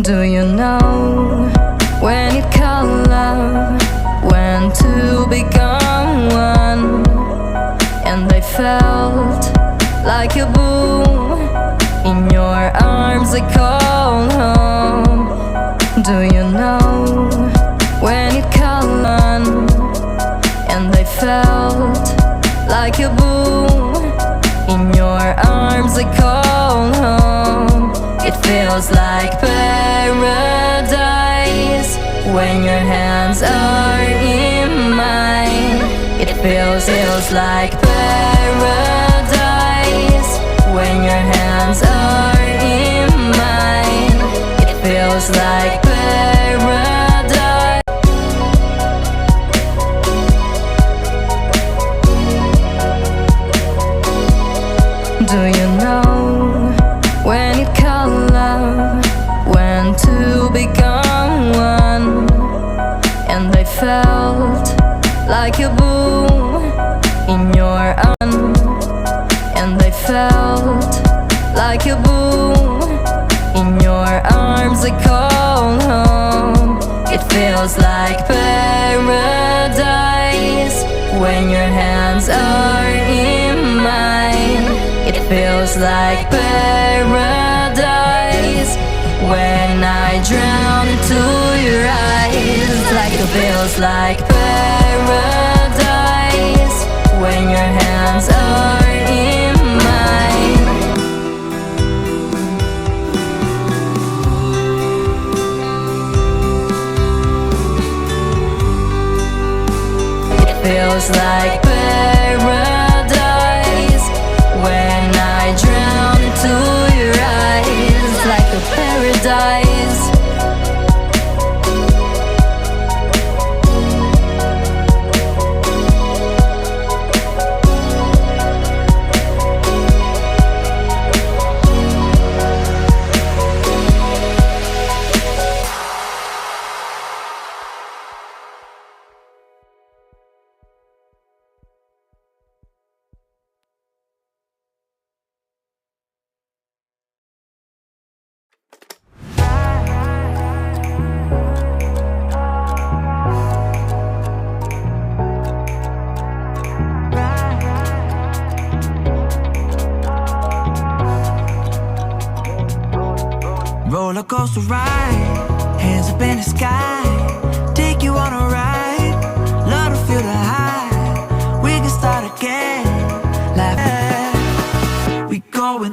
Do you know when it called love, when two become one? And I felt like a boom in your arms, I called home. Do you know when it called on? And I felt like a boom in your arms, I called home. It feels like paradise when your hands are in mine. It feels like paradise when your hands are in mine. It feels like paradise. Do you know when it called love, when two become one? And I felt like a boom in your arms. And I felt like a boom in your arms, I called home. It feels like paradise when your hands are in mine. It feels like paradise when I drown into your eyes. Like it feels like paradise when your hands are in mine. It feels like paradise when I drown into your eyes. Like a paradise. Roller coaster ride, hands up in the sky, take you on a ride, love to feel the high, we can start again, laugh, we going